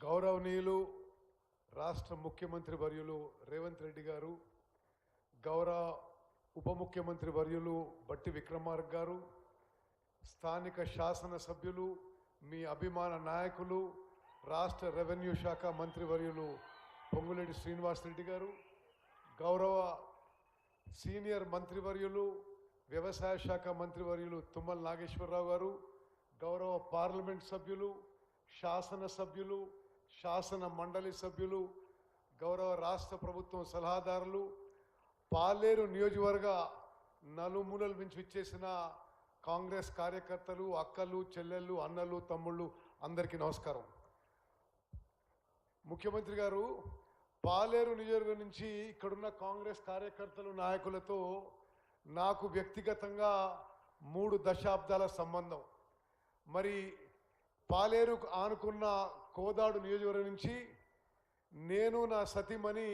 గౌరవనీయులు రాష్ట్ర ముఖ్యమంత్రి వర్యులు రేవంత్ రెడ్డి గారు, గౌరవ ఉప ముఖ్యమంత్రి వర్యులు బట్టి విక్రమార్క గారు, స్థానిక శాసనసభ్యులు, మీ అభిమాన నాయకులు, రాష్ట్ర రెవెన్యూ శాఖ మంత్రి వర్యులు పొంగులేటి శ్రీనివాసరెడ్డి గారు, గౌరవ సీనియర్ మంత్రివర్యులు వ్యవసాయ శాఖ మంత్రివర్యులు తుమ్మల నాగేశ్వరరావు గారు, గౌరవ పార్లమెంట్ సభ్యులు, శాసనసభ్యులు, శాసన మండలి సభ్యులు, గౌరవ రాష్ట్ర ప్రభుత్వం సలహాదారులు, పాలేరు నియోజకవర్గ నలుమూలల నుంచి విచ్చేసిన కాంగ్రెస్ కార్యకర్తలు, అక్కలు, చెల్లెళ్ళు, అన్నలు, తమ్ముళ్ళు అందరికీ నమస్కారం. ముఖ్యమంత్రి గారు, పాలేరు నియోజకవర్గం నుంచి ఇక్కడున్న కాంగ్రెస్ కార్యకర్తలు, నాయకులతో నాకు వ్యక్తిగతంగా 3 దశాబ్దాల సంబంధం. మరి పాలేరుకు ఆనుకున్న కోదాడు నియోజకవర్గం నుంచి నేను నా సతీమణి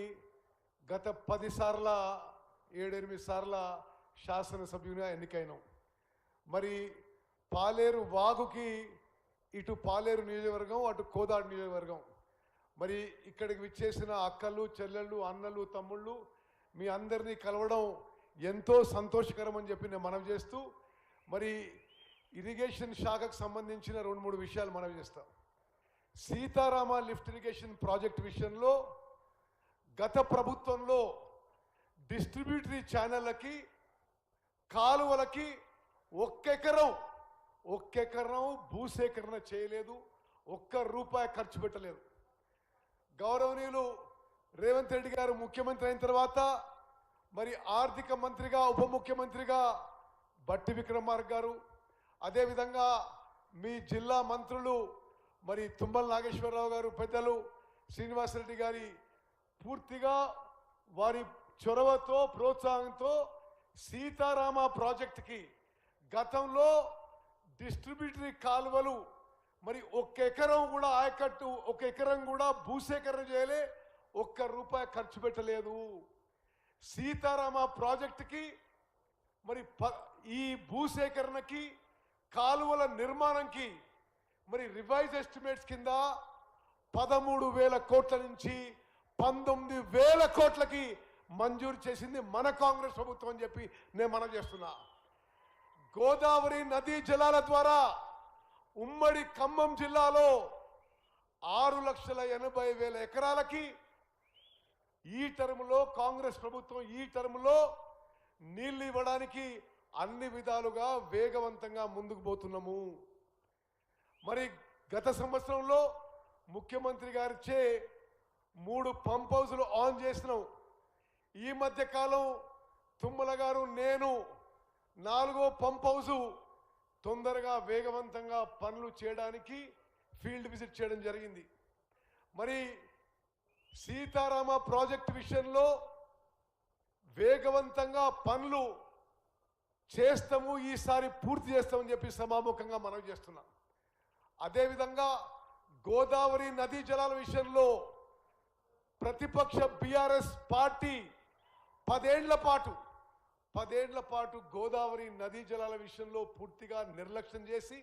గత 10 సార్ల 7-8 సార్ల శాసనసభ్యునిగా ఎన్నికైనాం. మరి పాలేరు వాగుకి ఇటు పాలేరు నియోజకవర్గం, అటు కోదాడు నియోజకవర్గం. మరి ఇక్కడికి విచ్చేసిన అక్కలు, చెల్లెళ్ళు, అన్నలు, తమ్ముళ్ళు మీ అందరినీ కలవడం ఎంతో సంతోషకరం అని చెప్పి నేను మనవి చేస్తూ, మరి ఇరిగేషన్ శాఖకు సంబంధించిన 2-3 విషయాలు మనవి చేస్తాం. సీతారామ లిఫ్ట్ ఇరిగేషన్ ప్రాజెక్ట్ విషయంలో గత ప్రభుత్వంలో డిస్ట్రిబ్యూటరీ ఛానళ్ళకి, కాలువలకి ఒక్కెకరం భూసేకరణ చేయలేదు, ₹1 ఖర్చు పెట్టలేదు. గౌరవనీయులు రేవంత్ రెడ్డి గారు ముఖ్యమంత్రి అయిన తర్వాత మరి ఆర్థిక మంత్రిగా, ఉప ముఖ్యమంత్రిగా బట్టి విక్రమార్క గారు, అదేవిధంగా మీ జిల్లా మంత్రులు మరి తుమ్మల నాగేశ్వరరావు గారు, పెద్దలు శ్రీనివాసరెడ్డి గారి పూర్తిగా వారి చొరవతో, ప్రోత్సాహంతో సీతారామ ప్రాజెక్టుకి గతంలో డిస్ట్రిబ్యూటరీ కాలువలు మరి 1 ఎకరం కూడా ఆయకట్టు, 1 ఎకరం కూడా భూసేకరణ చేయలే, ₹1 ఖర్చు పెట్టలేదు. సీతారామ ప్రాజెక్టుకి మరి ఈ భూసేకరణకి, కాలువల నిర్మాణంకి మరి రివైజ్ ఎస్టిమేట్స్ కింద 13,000 కోట్ల నుంచి 19,000 కోట్లకి మంజూరు చేసింది మన కాంగ్రెస్ ప్రభుత్వం అని చెప్పి నేను మనవి చేస్తున్నా. గోదావరి నదీ జలాల ద్వారా ఉమ్మడి ఖమ్మం జిల్లాలో 6,80,000 ఎకరాలకి ఈ టర్ములో కాంగ్రెస్ ప్రభుత్వం ఈ టర్ములో నీళ్లు ఇవ్వడానికి అన్ని విధాలుగా వేగవంతంగా ముందుకు పోతున్నాము. మరి గత సంవత్సరంలో ముఖ్యమంత్రి గారిచే 3 పంప్ హౌస్లు ఆన్ చేసినాం. ఈ మధ్య కాలం తుమ్మల గారు, నేను 4వ పంప్ హౌస్ తొందరగా వేగవంతంగా పనులు చేయడానికి ఫీల్డ్ విజిట్ చేయడం జరిగింది. మరి సీతారామ ప్రాజెక్టు విషయంలో వేగవంతంగా పనులు చేస్తాము, ఈసారి పూర్తి చేస్తామని చెప్పి సభాముఖంగా మనవి చేస్తున్నాం. అదేవిధంగా గోదావరి నదీ జలాల విషయంలో ప్రతిపక్ష బీఆర్ఎస్ పార్టీ 10 ఏళ్ల పాటు గోదావరి నదీ జలాల విషయంలో పూర్తిగా నిర్లక్ష్యం చేసి,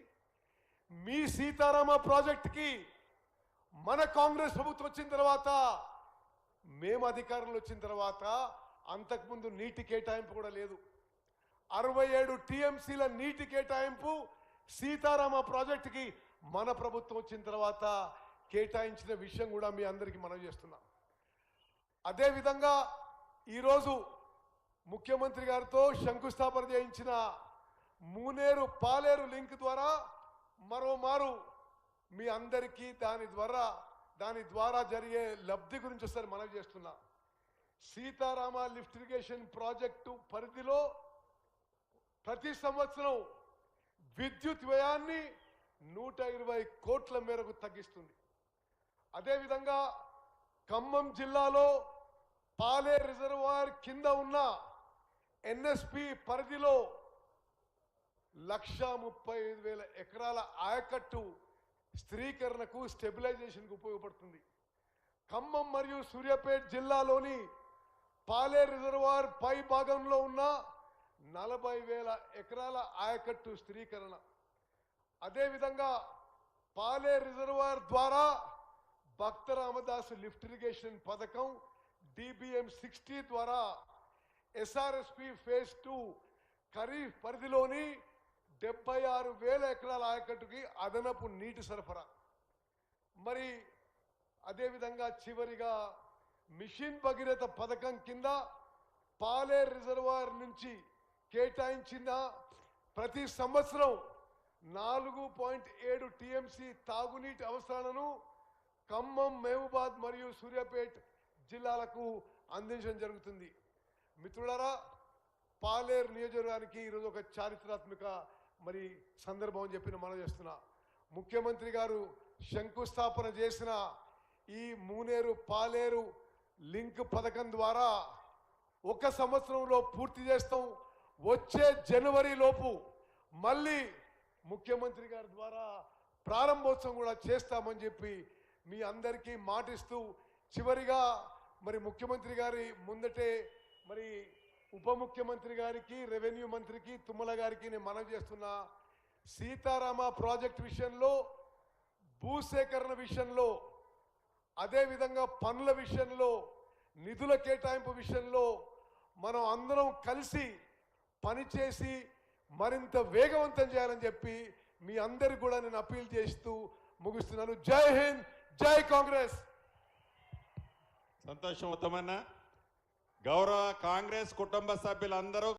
మీ సీతారామ ప్రాజెక్టుకి మన కాంగ్రెస్ ప్రభుత్వం వచ్చిన తర్వాత, మేము అధికారంలో వచ్చిన తర్వాత అంతకుముందు నీటి కేటాయింపు కూడా లేదు. 67 టీఎంసీల నీటి కేటాయింపు సీతారామ ప్రాజెక్టుకి మన ప్రభుత్వం వచ్చిన తర్వాత కేటాయించిన విషయం కూడా మీ అందరికీ మనవి చేస్తున్నాం. అదేవిధంగా ఈరోజు ముఖ్యమంత్రి గారితో శంకుస్థాపన చేయించిన మూనేరు పాలేరు లింక్ ద్వారా మరోమారు మీ అందరికీ దాని ద్వారా జరిగే లబ్ధి గురించి ఒకసారి మనవి చేస్తున్నా. సీతారామ లిఫ్ట్ ఇరిగేషన్ ప్రాజెక్టు పరిధిలో ప్రతి సంవత్సరం విద్యుత్ వ్యయాన్ని 120 కోట్ల మేరకు తగ్గిస్తుంది. అదేవిధంగా ఖమ్మం జిల్లాలో పాలేరు రిజర్వాయర్ కింద ఉన్న ఎన్ఎస్పి పరిధిలో 135,000 ఎకరాల ఆయకట్టు స్థిరీకరణకు, స్టెబిలైజేషన్కు ఉపయోగపడుతుంది. ఖమ్మం మరియు సూర్యాపేట జిల్లాలోని పాలేరు రిజర్వాయర్ పై భాగంలో ఉన్న 40,000 ఎకరాల ఆయకట్టు స్థిరీకరణ. అదేవిధంగా పాలేరు రిజర్వాయర్ ద్వారా భక్త రామదాసు లిఫ్ట్ ఇరిగేషన్ పథకం DBM 60 ద్వారా SRSP ఫేజ్ 2 ఖరీఫ్ పరిధిలోని 76,000 ఎకరాల ఆయకట్టుకి అదనపు నీటి సరఫరా. మరి అదేవిధంగా చివరిగా మిషన్ భగీరథ పథకం కింద పాలేరు రిజర్వాయర్ నుంచి కేటాయించిన ప్రతి సంవత్సరం 4.7 TMC తాగునీటి అవసరాలను ఖమ్మం, మహబూబాద్ మరియు సూర్యాపేట్ జిల్లాలకు అందించడం జరుగుతుంది. మిత్రులారా, పాలేరు నియోజకవర్గానికి ఈరోజు ఒక చారిత్రాత్మక మరి సందర్భం అని చెప్పి మనం చేస్తున్నా. ముఖ్యమంత్రి గారు శంకుస్థాపన చేసిన ఈ మూనేరు పాలేరు లింక్ పథకం ద్వారా 1 సంవత్సరంలో పూర్తి చేస్తాం. వచ్చే జనవరి లోపు మళ్ళీ ముఖ్యమంత్రి గారి ద్వారా ప్రారంభోత్సవం కూడా చేస్తామని చెప్పి మీ అందరికీ మాటిస్తూ, చివరిగా మరి ముఖ్యమంత్రి గారి ముందటే మరి ఉప ముఖ్యమంత్రి గారికి, రెవెన్యూ మంత్రికి, తుమ్మల గారికి నేను మనవి చేస్తున్నా. సీతారామ ప్రాజెక్ట్ విషయంలో, భూసేకరణ విషయంలో, అదేవిధంగా పనుల విషయంలో, నిధుల కేటాయింపు విషయంలో మనం అందరం కలిసి పనిచేసి మరింత వేగవంతం చేయాలని చెప్పి మీ అందరికి కూడా నేను అప్పీల్ చేస్తూ ముగిస్తున్నాను. జై హింద్, జై కాంగ్రెస్. సంతోషం. ఉత్తమన్న, గౌరవ కాంగ్రెస్ కుటుంబ సభ్యులందరూ